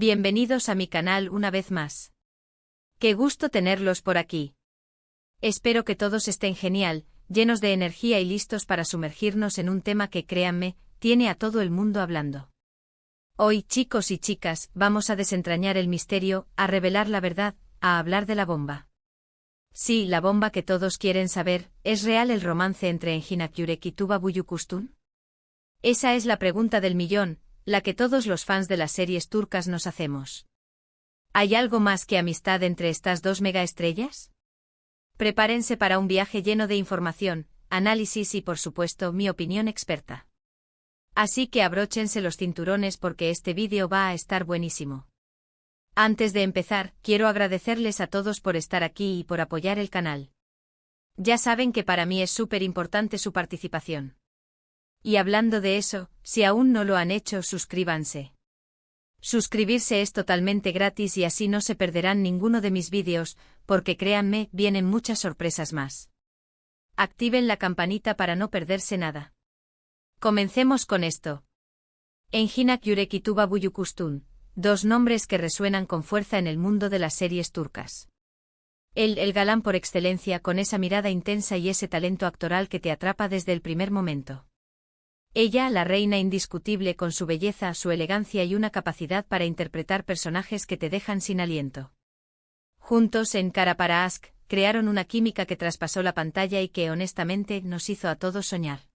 Bienvenidos a mi canal una vez más. Qué gusto tenerlos por aquí. Espero que todos estén genial, llenos de energía y listos para sumergirnos en un tema que, créanme, tiene a todo el mundo hablando. Hoy, chicos y chicas, vamos a desentrañar el misterio, a revelar la verdad, a hablar de la bomba. Sí, la bomba que todos quieren saber, ¿es real el romance entre Engin Akyurek y Tuba Büyüküstün? Esa es la pregunta del millón, la que todos los fans de las series turcas nos hacemos. ¿Hay algo más que amistad entre estas dos megaestrellas? Prepárense para un viaje lleno de información, análisis y, por supuesto, mi opinión experta. Así que abróchense los cinturones porque este vídeo va a estar buenísimo. Antes de empezar, quiero agradecerles a todos por estar aquí y por apoyar el canal. Ya saben que para mí es súper importante su participación. Y hablando de eso, si aún no lo han hecho, suscríbanse. Suscribirse es totalmente gratis y así no se perderán ninguno de mis vídeos, porque créanme, vienen muchas sorpresas más. Activen la campanita para no perderse nada. Comencemos con esto. Engin Akyurek y Tuba Büyüküstün, dos nombres que resuenan con fuerza en el mundo de las series turcas. El galán por excelencia, con esa mirada intensa y ese talento actoral que te atrapa desde el primer momento. Ella, la reina indiscutible, con su belleza, su elegancia y una capacidad para interpretar personajes que te dejan sin aliento. Juntos en Kara para Aşk, crearon una química que traspasó la pantalla y que honestamente nos hizo a todos soñar.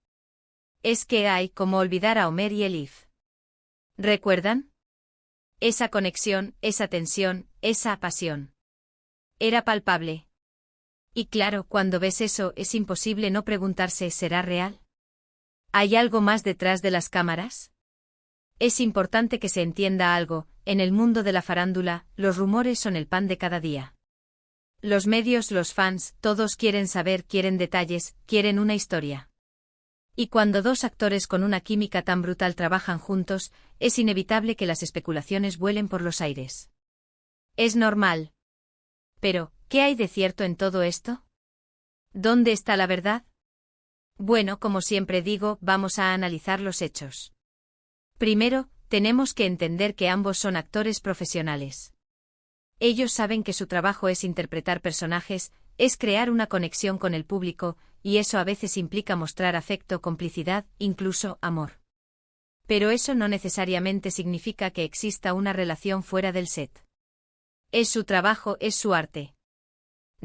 Es que hay como olvidar a Ömer y Elif. ¿Recuerdan? Esa conexión, esa tensión, esa pasión. Era palpable. Y claro, cuando ves eso, es imposible no preguntarse, ¿será real? ¿Hay algo más detrás de las cámaras? Es importante que se entienda algo, en el mundo de la farándula, los rumores son el pan de cada día. Los medios, los fans, todos quieren saber, quieren detalles, quieren una historia. Y cuando dos actores con una química tan brutal trabajan juntos, es inevitable que las especulaciones vuelen por los aires. Es normal. Pero, ¿qué hay de cierto en todo esto? ¿Dónde está la verdad? Bueno, como siempre digo, vamos a analizar los hechos. Primero, tenemos que entender que ambos son actores profesionales. Ellos saben que su trabajo es interpretar personajes, es crear una conexión con el público, y eso a veces implica mostrar afecto, complicidad, incluso amor. Pero eso no necesariamente significa que exista una relación fuera del set. Es su trabajo, es su arte.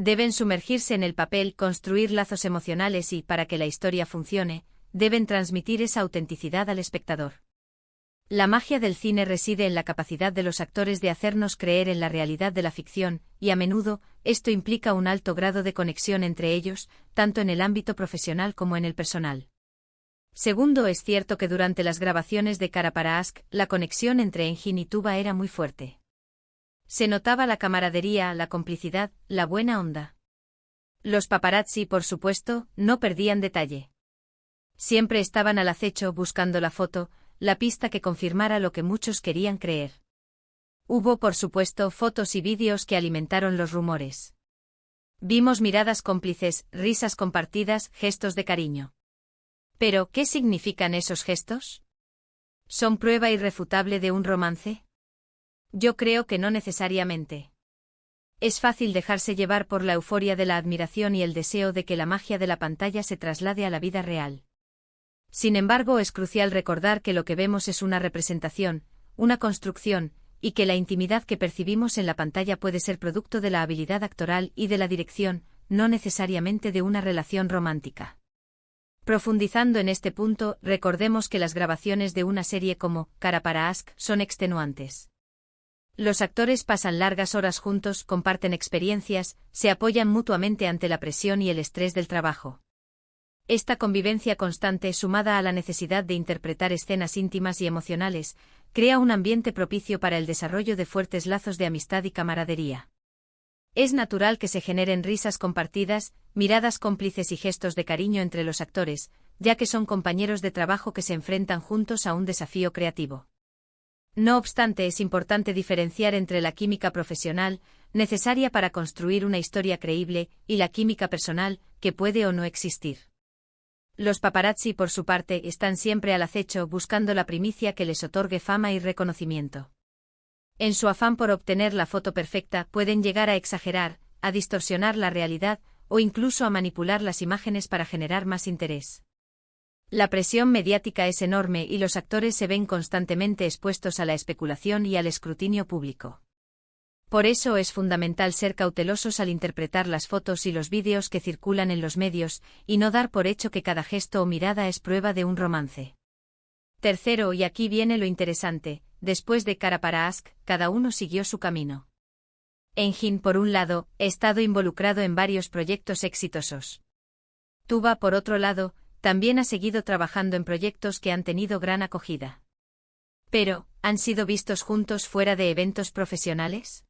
Deben sumergirse en el papel, construir lazos emocionales y, para que la historia funcione, deben transmitir esa autenticidad al espectador. La magia del cine reside en la capacidad de los actores de hacernos creer en la realidad de la ficción, y a menudo, esto implica un alto grado de conexión entre ellos, tanto en el ámbito profesional como en el personal. Segundo, es cierto que durante las grabaciones de Kara para Aşk, la conexión entre Engin y Tuba era muy fuerte. Se notaba la camaradería, la complicidad, la buena onda. Los paparazzi, por supuesto, no perdían detalle. Siempre estaban al acecho buscando la foto, la pista que confirmara lo que muchos querían creer. Hubo, por supuesto, fotos y vídeos que alimentaron los rumores. Vimos miradas cómplices, risas compartidas, gestos de cariño. Pero, ¿qué significan esos gestos? ¿Son prueba irrefutable de un romance? Yo creo que no necesariamente. Es fácil dejarse llevar por la euforia de la admiración y el deseo de que la magia de la pantalla se traslade a la vida real. Sin embargo, es crucial recordar que lo que vemos es una representación, una construcción, y que la intimidad que percibimos en la pantalla puede ser producto de la habilidad actoral y de la dirección, no necesariamente de una relación romántica. Profundizando en este punto, recordemos que las grabaciones de una serie como Kara para Aşk son extenuantes. Los actores pasan largas horas juntos, comparten experiencias, se apoyan mutuamente ante la presión y el estrés del trabajo. Esta convivencia constante, sumada a la necesidad de interpretar escenas íntimas y emocionales, crea un ambiente propicio para el desarrollo de fuertes lazos de amistad y camaradería. Es natural que se generen risas compartidas, miradas cómplices y gestos de cariño entre los actores, ya que son compañeros de trabajo que se enfrentan juntos a un desafío creativo. No obstante, es importante diferenciar entre la química profesional, necesaria para construir una historia creíble, y la química personal, que puede o no existir. Los paparazzi, por su parte, están siempre al acecho buscando la primicia que les otorgue fama y reconocimiento. En su afán por obtener la foto perfecta, pueden llegar a exagerar, a distorsionar la realidad, o incluso a manipular las imágenes para generar más interés. La presión mediática es enorme y los actores se ven constantemente expuestos a la especulación y al escrutinio público. Por eso es fundamental ser cautelosos al interpretar las fotos y los vídeos que circulan en los medios, y no dar por hecho que cada gesto o mirada es prueba de un romance. Tercero, y aquí viene lo interesante, después de Cara para Ask, cada uno siguió su camino. Engin, por un lado, ha estado involucrado en varios proyectos exitosos. Tuba, por otro lado, también ha seguido trabajando en proyectos que han tenido gran acogida. Pero, ¿han sido vistos juntos fuera de eventos profesionales?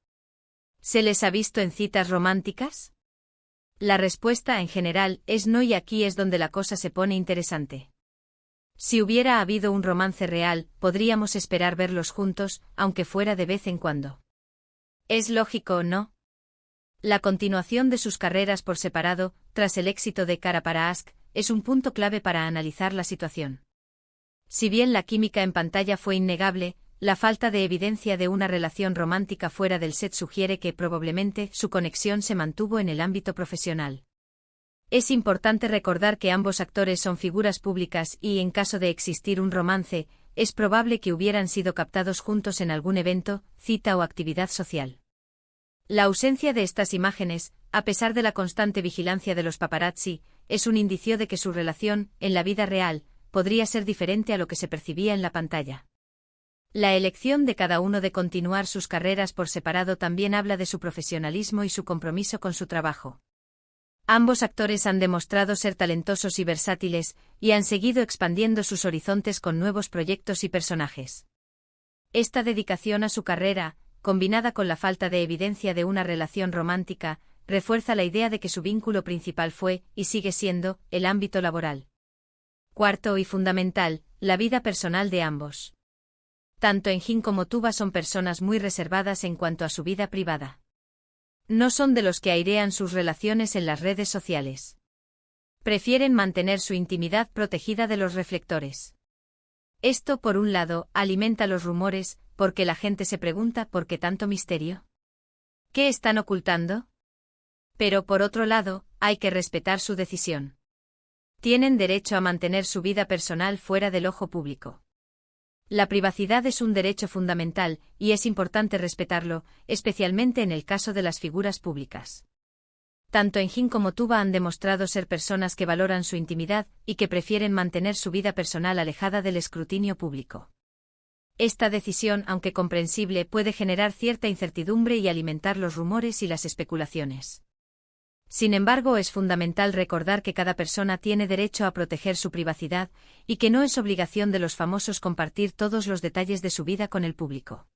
¿Se les ha visto en citas románticas? La respuesta en general es no, y aquí es donde la cosa se pone interesante. Si hubiera habido un romance real, podríamos esperar verlos juntos, aunque fuera de vez en cuando. ¿Es lógico, no? La continuación de sus carreras por separado, tras el éxito de Cara para Ask, es un punto clave para analizar la situación. Si bien la química en pantalla fue innegable, la falta de evidencia de una relación romántica fuera del set sugiere que probablemente su conexión se mantuvo en el ámbito profesional. Es importante recordar que ambos actores son figuras públicas y, en caso de existir un romance, es probable que hubieran sido captados juntos en algún evento, cita o actividad social. La ausencia de estas imágenes, a pesar de la constante vigilancia de los paparazzi, es un indicio de que su relación, en la vida real, podría ser diferente a lo que se percibía en la pantalla. La elección de cada uno de continuar sus carreras por separado también habla de su profesionalismo y su compromiso con su trabajo. Ambos actores han demostrado ser talentosos y versátiles, y han seguido expandiendo sus horizontes con nuevos proyectos y personajes. Esta dedicación a su carrera, combinada con la falta de evidencia de una relación romántica, refuerza la idea de que su vínculo principal fue, y sigue siendo, el ámbito laboral. Cuarto y fundamental, la vida personal de ambos. Tanto Engin como Tuba son personas muy reservadas en cuanto a su vida privada. No son de los que airean sus relaciones en las redes sociales. Prefieren mantener su intimidad protegida de los reflectores. Esto, por un lado, alimenta los rumores, porque la gente se pregunta ¿por qué tanto misterio? ¿Qué están ocultando? Pero por otro lado, hay que respetar su decisión. Tienen derecho a mantener su vida personal fuera del ojo público. La privacidad es un derecho fundamental, y es importante respetarlo, especialmente en el caso de las figuras públicas. Tanto Engin como Tuba han demostrado ser personas que valoran su intimidad y que prefieren mantener su vida personal alejada del escrutinio público. Esta decisión, aunque comprensible, puede generar cierta incertidumbre y alimentar los rumores y las especulaciones. Sin embargo, es fundamental recordar que cada persona tiene derecho a proteger su privacidad, y que no es obligación de los famosos compartir todos los detalles de su vida con el público.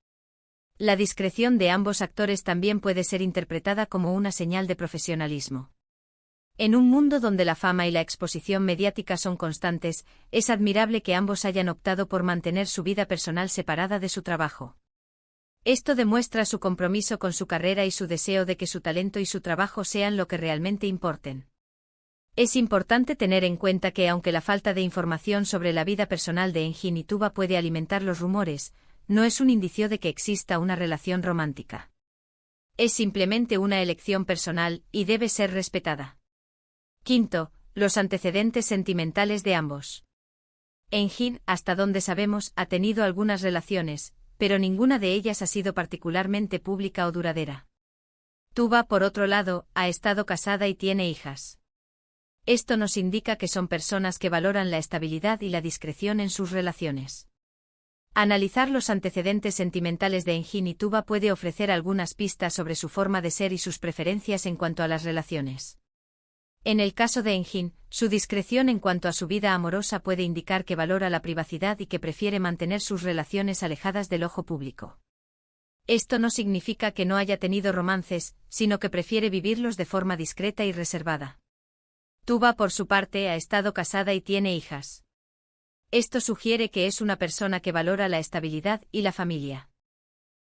La discreción de ambos actores también puede ser interpretada como una señal de profesionalismo. En un mundo donde la fama y la exposición mediática son constantes, es admirable que ambos hayan optado por mantener su vida personal separada de su trabajo. Esto demuestra su compromiso con su carrera y su deseo de que su talento y su trabajo sean lo que realmente importen. Es importante tener en cuenta que aunque la falta de información sobre la vida personal de Engin y Tuba puede alimentar los rumores, no es un indicio de que exista una relación romántica. Es simplemente una elección personal, y debe ser respetada. Quinto, los antecedentes sentimentales de ambos. Engin, hasta donde sabemos, ha tenido algunas relaciones, pero ninguna de ellas ha sido particularmente pública o duradera. Tuba, por otro lado, ha estado casada y tiene hijas. Esto nos indica que son personas que valoran la estabilidad y la discreción en sus relaciones. Analizar los antecedentes sentimentales de Engin y Tuba puede ofrecer algunas pistas sobre su forma de ser y sus preferencias en cuanto a las relaciones. En el caso de Engin, su discreción en cuanto a su vida amorosa puede indicar que valora la privacidad y que prefiere mantener sus relaciones alejadas del ojo público. Esto no significa que no haya tenido romances, sino que prefiere vivirlos de forma discreta y reservada. Tuba, por su parte, ha estado casada y tiene hijas. Esto sugiere que es una persona que valora la estabilidad y la familia.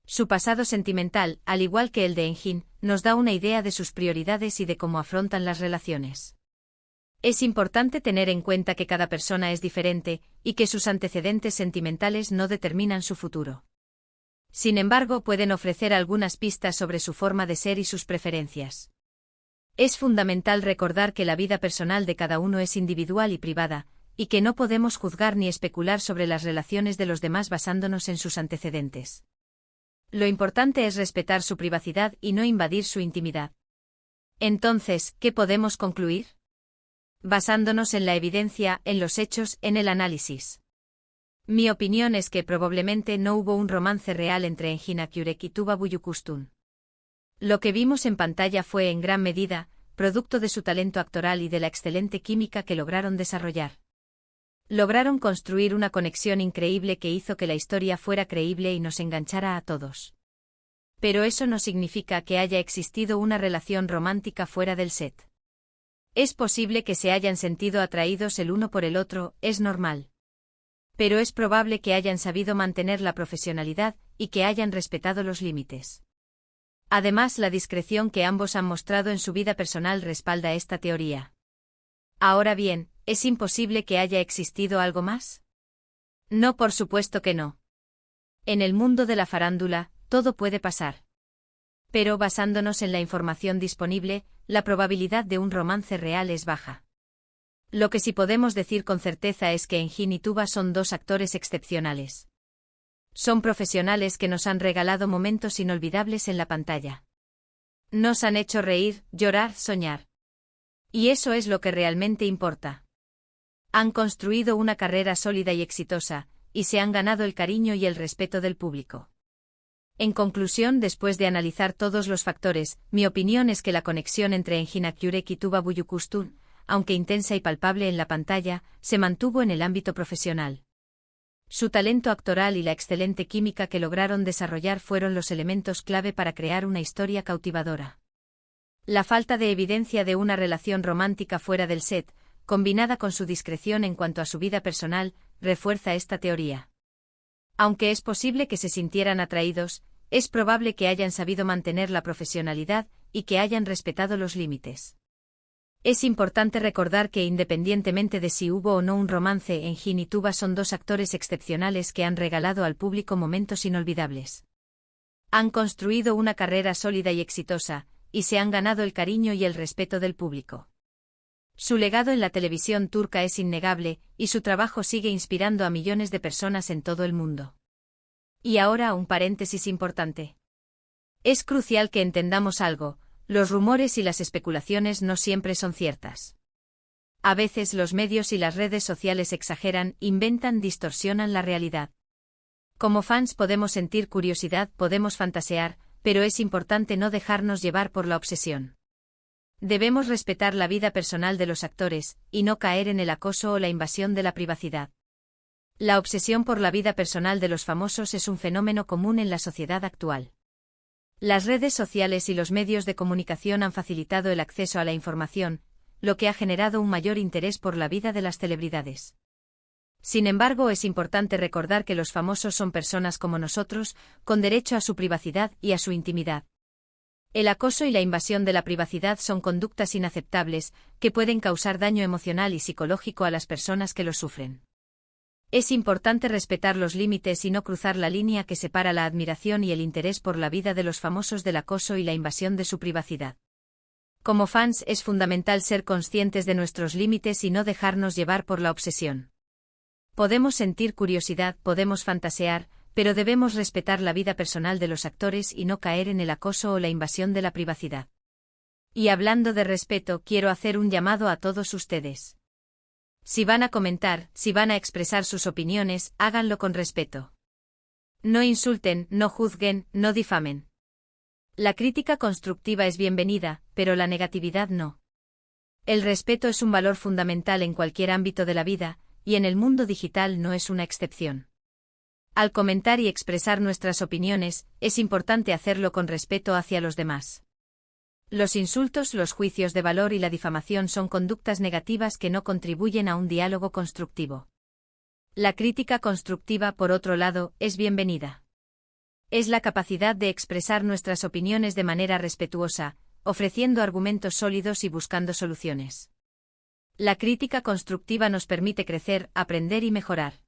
Su pasado sentimental, al igual que el de Engin, nos da una idea de sus prioridades y de cómo afrontan las relaciones. Es importante tener en cuenta que cada persona es diferente, y que sus antecedentes sentimentales no determinan su futuro. Sin embargo, pueden ofrecer algunas pistas sobre su forma de ser y sus preferencias. Es fundamental recordar que la vida personal de cada uno es individual y privada, y que no podemos juzgar ni especular sobre las relaciones de los demás basándonos en sus antecedentes. Lo importante es respetar su privacidad y no invadir su intimidad. Entonces, ¿qué podemos concluir? Basándonos en la evidencia, en los hechos, en el análisis. Mi opinión es que probablemente no hubo un romance real entre Engin Akyurek y Tuba Büyüküstün. Lo que vimos en pantalla fue en gran medida, producto de su talento actoral y de la excelente química que lograron desarrollar. Lograron construir una conexión increíble que hizo que la historia fuera creíble y nos enganchara a todos. Pero eso no significa que haya existido una relación romántica fuera del set. Es posible que se hayan sentido atraídos el uno por el otro, es normal. Pero es probable que hayan sabido mantener la profesionalidad y que hayan respetado los límites. Además, la discreción que ambos han mostrado en su vida personal respalda esta teoría. Ahora bien, ¿es imposible que haya existido algo más? No, por supuesto que no. En el mundo de la farándula, todo puede pasar. Pero basándonos en la información disponible, la probabilidad de un romance real es baja. Lo que sí podemos decir con certeza es que Engin y Tuba son dos actores excepcionales. Son profesionales que nos han regalado momentos inolvidables en la pantalla. Nos han hecho reír, llorar, soñar. Y eso es lo que realmente importa. Han construido una carrera sólida y exitosa, y se han ganado el cariño y el respeto del público. En conclusión, después de analizar todos los factores, mi opinión es que la conexión entre Engin Akyurek y Tuba Büyüküstün, aunque intensa y palpable en la pantalla, se mantuvo en el ámbito profesional. Su talento actoral y la excelente química que lograron desarrollar fueron los elementos clave para crear una historia cautivadora. La falta de evidencia de una relación romántica fuera del set, combinada con su discreción en cuanto a su vida personal, refuerza esta teoría. Aunque es posible que se sintieran atraídos, es probable que hayan sabido mantener la profesionalidad y que hayan respetado los límites. Es importante recordar que independientemente de si hubo o no un romance, Engin y Tuba son dos actores excepcionales que han regalado al público momentos inolvidables. Han construido una carrera sólida y exitosa, y se han ganado el cariño y el respeto del público. Su legado en la televisión turca es innegable, y su trabajo sigue inspirando a millones de personas en todo el mundo. Y ahora un paréntesis importante. Es crucial que entendamos algo. Los rumores y las especulaciones no siempre son ciertas. A veces los medios y las redes sociales exageran, inventan, distorsionan la realidad. Como fans podemos sentir curiosidad, podemos fantasear, pero es importante no dejarnos llevar por la obsesión. Debemos respetar la vida personal de los actores, y no caer en el acoso o la invasión de la privacidad. La obsesión por la vida personal de los famosos es un fenómeno común en la sociedad actual. Las redes sociales y los medios de comunicación han facilitado el acceso a la información, lo que ha generado un mayor interés por la vida de las celebridades. Sin embargo, es importante recordar que los famosos son personas como nosotros, con derecho a su privacidad y a su intimidad. El acoso y la invasión de la privacidad son conductas inaceptables, que pueden causar daño emocional y psicológico a las personas que los sufren. Es importante respetar los límites y no cruzar la línea que separa la admiración y el interés por la vida de los famosos del acoso y la invasión de su privacidad. Como fans es fundamental ser conscientes de nuestros límites y no dejarnos llevar por la obsesión. Podemos sentir curiosidad, podemos fantasear, pero debemos respetar la vida personal de los actores y no caer en el acoso o la invasión de la privacidad. Y hablando de respeto, quiero hacer un llamado a todos ustedes. Si van a comentar, si van a expresar sus opiniones, háganlo con respeto. No insulten, no juzguen, no difamen. La crítica constructiva es bienvenida, pero la negatividad no. El respeto es un valor fundamental en cualquier ámbito de la vida, y en el mundo digital no es una excepción. Al comentar y expresar nuestras opiniones, es importante hacerlo con respeto hacia los demás. Los insultos, los juicios de valor y la difamación son conductas negativas que no contribuyen a un diálogo constructivo. La crítica constructiva, por otro lado, es bienvenida. Es la capacidad de expresar nuestras opiniones de manera respetuosa, ofreciendo argumentos sólidos y buscando soluciones. La crítica constructiva nos permite crecer, aprender y mejorar.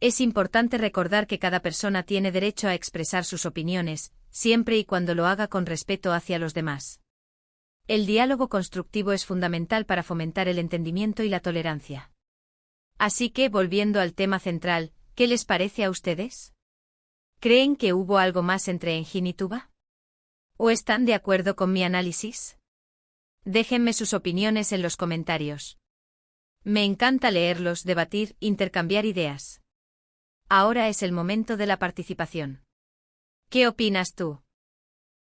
Es importante recordar que cada persona tiene derecho a expresar sus opiniones, siempre y cuando lo haga con respeto hacia los demás. El diálogo constructivo es fundamental para fomentar el entendimiento y la tolerancia. Así que, volviendo al tema central, ¿qué les parece a ustedes? ¿Creen que hubo algo más entre Engin y Tuba? ¿O están de acuerdo con mi análisis? Déjenme sus opiniones en los comentarios. Me encanta leerlos, debatir, intercambiar ideas. Ahora es el momento de la participación. ¿Qué opinas tú?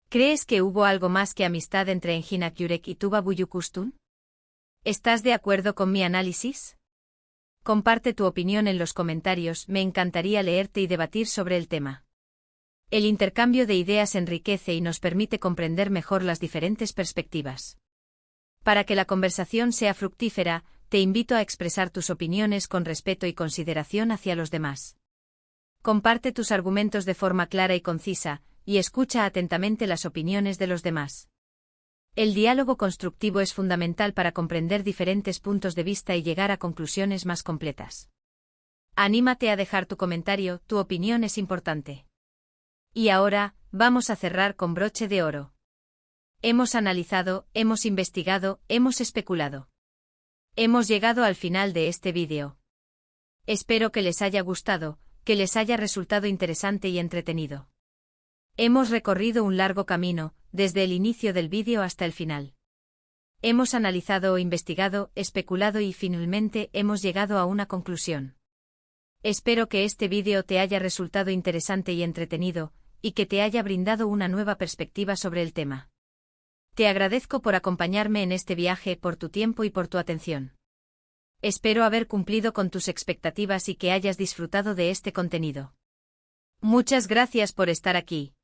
¿Crees que hubo algo más que amistad entre Engin Akyurek y Tuba Büyüküstün? ¿Estás de acuerdo con mi análisis? Comparte tu opinión en los comentarios, me encantaría leerte y debatir sobre el tema. El intercambio de ideas enriquece y nos permite comprender mejor las diferentes perspectivas. Para que la conversación sea fructífera, te invito a expresar tus opiniones con respeto y consideración hacia los demás. Comparte tus argumentos de forma clara y concisa, y escucha atentamente las opiniones de los demás. El diálogo constructivo es fundamental para comprender diferentes puntos de vista y llegar a conclusiones más completas. Anímate a dejar tu comentario, tu opinión es importante. Y ahora, vamos a cerrar con broche de oro. Hemos analizado, hemos investigado, hemos especulado. Hemos llegado al final de este vídeo. Espero que les haya gustado, que les haya resultado interesante y entretenido. Hemos recorrido un largo camino, desde el inicio del vídeo hasta el final. Hemos analizado, investigado, especulado y finalmente hemos llegado a una conclusión. Espero que este vídeo te haya resultado interesante y entretenido, y que te haya brindado una nueva perspectiva sobre el tema. Te agradezco por acompañarme en este viaje, por tu tiempo y por tu atención. Espero haber cumplido con tus expectativas y que hayas disfrutado de este contenido. Muchas gracias por estar aquí.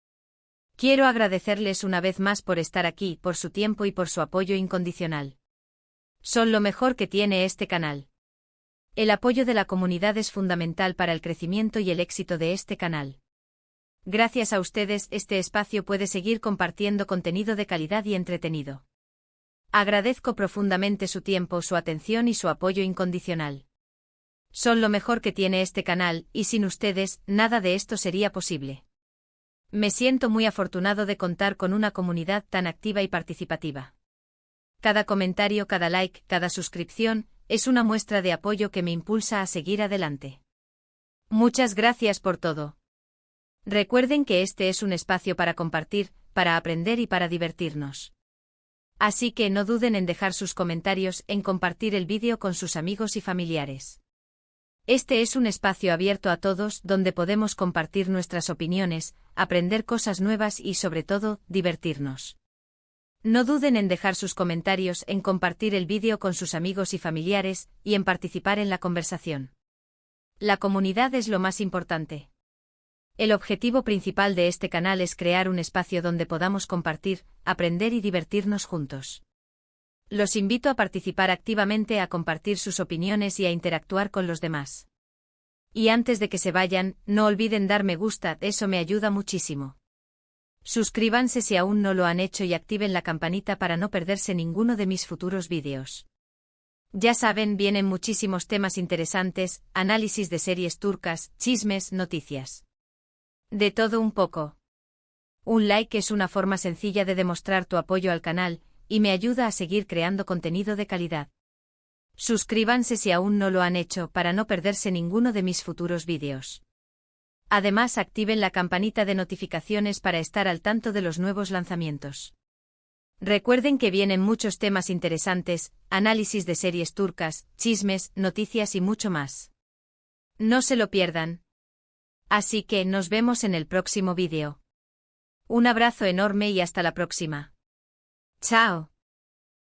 Quiero agradecerles una vez más por estar aquí, por su tiempo y por su apoyo incondicional. Son lo mejor que tiene este canal. El apoyo de la comunidad es fundamental para el crecimiento y el éxito de este canal. Gracias a ustedes, este espacio puede seguir compartiendo contenido de calidad y entretenido. Agradezco profundamente su tiempo, su atención y su apoyo incondicional. Son lo mejor que tiene este canal, y sin ustedes, nada de esto sería posible. Me siento muy afortunado de contar con una comunidad tan activa y participativa. Cada comentario, cada like, cada suscripción, es una muestra de apoyo que me impulsa a seguir adelante. Muchas gracias por todo. Recuerden que este es un espacio para compartir, para aprender y para divertirnos. Así que no duden en dejar sus comentarios, en compartir el vídeo con sus amigos y familiares. Este es un espacio abierto a todos donde podemos compartir nuestras opiniones, aprender cosas nuevas y sobre todo, divertirnos. No duden en dejar sus comentarios, en compartir el vídeo con sus amigos y familiares, y en participar en la conversación. La comunidad es lo más importante. El objetivo principal de este canal es crear un espacio donde podamos compartir, aprender y divertirnos juntos. Los invito a participar activamente, a compartir sus opiniones y a interactuar con los demás. Y antes de que se vayan, no olviden dar me gusta, eso me ayuda muchísimo. Suscríbanse si aún no lo han hecho y activen la campanita para no perderse ninguno de mis futuros vídeos. Ya saben, vienen muchísimos temas interesantes, análisis de series turcas, chismes, noticias. De todo un poco. Un like es una forma sencilla de demostrar tu apoyo al canal, y me ayuda a seguir creando contenido de calidad. Suscríbanse si aún no lo han hecho para no perderse ninguno de mis futuros vídeos. Además, activen la campanita de notificaciones para estar al tanto de los nuevos lanzamientos. Recuerden que vienen muchos temas interesantes, análisis de series turcas, chismes, noticias y mucho más. No se lo pierdan. Así que nos vemos en el próximo vídeo. Un abrazo enorme y hasta la próxima. Chao.